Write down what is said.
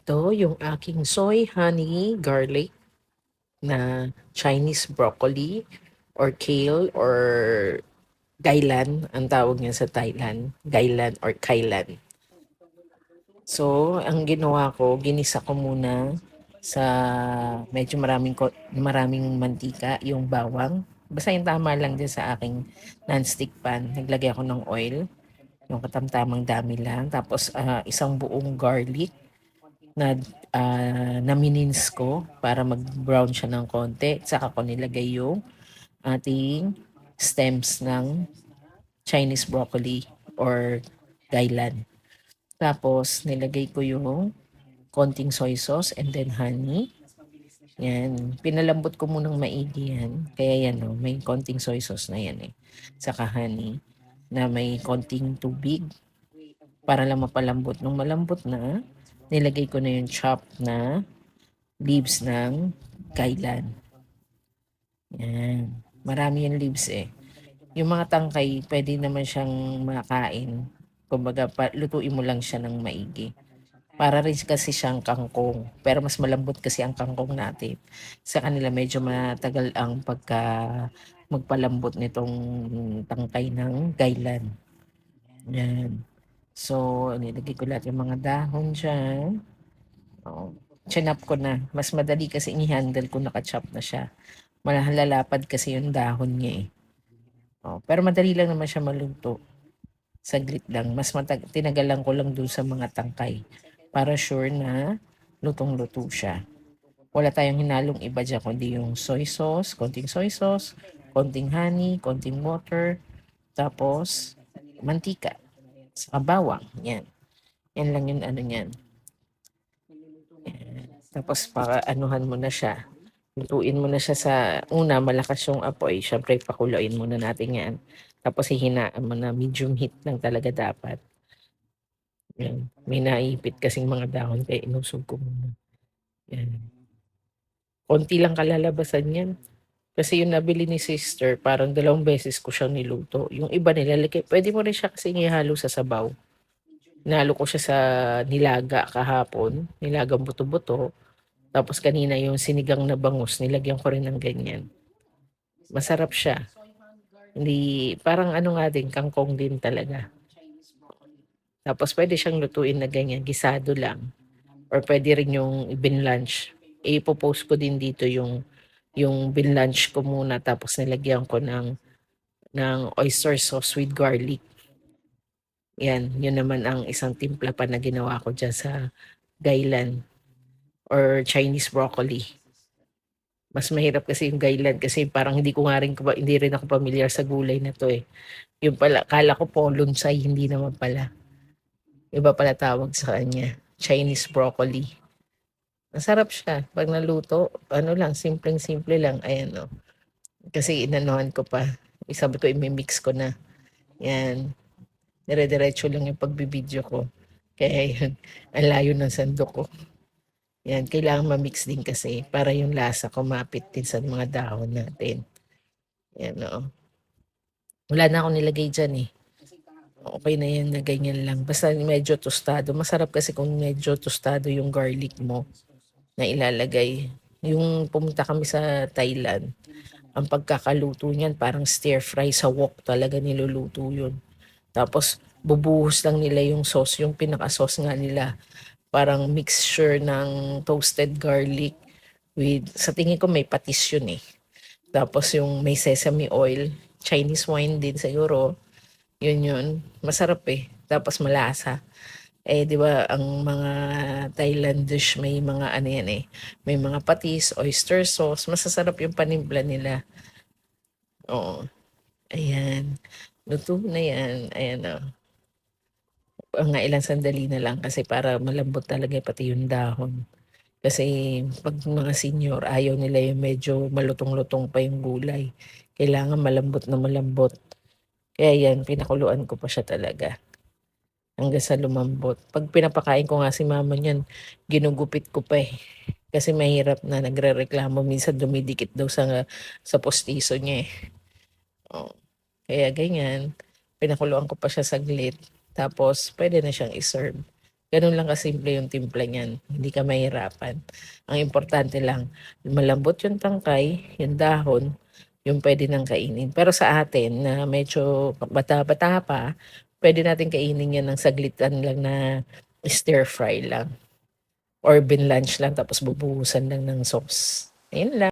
Ito yung aking soy honey garlic na Chinese broccoli or kale or gailan ang tawag niya sa Thailand, gailan or kailan. So, ang ginawa ko, ginisa ko muna sa medyo maraming mantika, yung bawang. Basta yung tama lang din sa aking non-stick pan. Naglagay ako ng oil, yung katamtamang dami lang. Tapos isang buong garlic na naminins ko para mag-brown siya ng konti. Saka ko nilagay yung ating stems ng Chinese broccoli or gailan. Tapos nilagay ko yung konting soy sauce and then honey. Yan. Pinalambot ko munang maigi yan. Kaya yan o, may konting soy sauce na yan eh. Saka honey na may konting tubig para lang mapalambot. Nung malambot na, nilagay ko na yung chop na leaves ng kailan. Yan. Marami yung leaves eh. Yung mga tangkay, pwede naman siyang makain. Kumbaga, lutuin mo lang siya ng maigi. Para rin kasi siyang kangkong. Pero mas malambot kasi ang kangkong natin. Sa kanila medyo matagal ang magpalambot nitong tangkay ng gailan. Yan. So, nilagay ko lahat yung mga dahon dyan. Oh, chinap ko na. Mas madali kasi i-handle kung nakachop na siya. Malalalapad kasi yung dahon niya eh. Oh, pero madali lang naman siya maluto. Saglit lang. Tinagalan ko lang dun sa mga tangkay. Para sure na lutong-luto siya. Wala tayong hinalong iba dyan, kundi yung konting soy sauce, konting honey, konting water, tapos mantika, saka bawang. Yan. Yan lang yung ano niyan. Tapos para anuhan mo na siya. Lutuin mo na siya sa una, malakas yung apoy. Siyempre, pakuluin muna natin yan. Tapos hihinaan mo na medium heat lang talaga dapat. Yan. May naipit kasing mga dahon kaya inusog ko muna. Yan. Konti lang kalalabasan yan. Kasi yung nabili ni sister, parang 2 beses ko siyang niluto. Yung iba nilalagay, pwede mo rin siya kasi ihalo sa sabaw. Nalo ko siya sa nilaga kahapon, nilagang buto-buto. Tapos kanina yung sinigang na bangus, nilagyan ko rin ng ganyan. Masarap siya. Hindi, parang ano nga din, kangkong din talaga. Tapos pwede siyang lutuin na ganyan, gisado lang. Or pwede rin yung binlunch. I-post ko din dito yung binlunch ko muna tapos nilagyan ko ng oyster sauce with garlic. Yan, yun naman ang isang timpla pa na ginawa ko dyan sa gailan or Chinese broccoli. Mas mahirap kasi yung gailan kasi parang hindi rin ako pamilyar sa gulay na to eh. Yung pala, kala ko po lunsay, hindi naman pala. Iba pala tawag sa kanya, Chinese broccoli. Masarap siya pag naluto, ano lang, simpleng-simple lang, ayan o. Kasi inanuhan ko pa, sabi ko imimix ko na. Yan, dire-diretso lang yung pagbibideo ko. Kaya yun, ang layo ng sandok ko. Yan, kailangan ma-mix din kasi para yung lasa kumapit din sa mga dahon natin. Yan o. Wala na akong nilagay dyan eh. Okay na yan na ganyan lang. Basta medyo tostado. Masarap kasi kung medyo tostado yung garlic mo na ilalagay. Yung pumunta kami sa Thailand, ang pagkakaluto niyan parang stir fry sa wok talaga niluluto yun. Tapos bubuhos lang nila yung sauce, yung pinaka-sauce nga nila. Parang mixture ng toasted garlic with, sa tingin ko may patis yun eh. Tapos yung may sesame oil, Chinese wine din siguro. Yun. Masarap eh. Tapos malasa. Eh, di ba, ang mga Thailand dish may mga ano yan eh. May mga patis, oyster sauce. Masasarap yung panimpla nila. Oo. Ayan. Luto na yan. Ayan o. Mga ilang sandali na lang kasi para malambot talaga pati yung dahon. Kasi pag mga senior, ayaw nila yung medyo malutong-lutong pa yung gulay. Kailangan malambot na malambot. Kaya yan, pinakuluan ko pa siya talaga. Hanggang sa lumambot. Pag pinapakain ko nga si mama niyan, ginugupit ko pa eh. Kasi mahirap na nagrereklamo. Minsan dumidikit daw sa postiso niya eh. Oh. Kaya ganyan, pinakuluan ko pa siya saglit. Tapos, pwede na siyang iserve. Gano'n lang kasimple yung timpla niyan, hindi ka mahihirapan. Ang importante lang malambot yung tangkay, yung dahon, yung puwede ng kainin. Pero sa atin na medyo bata-bata pa, puwede natin kainin 'yan ng saglitan lang na stir fry lang or binlanch lang tapos bubuhusan lang ng sauce, ayun lang.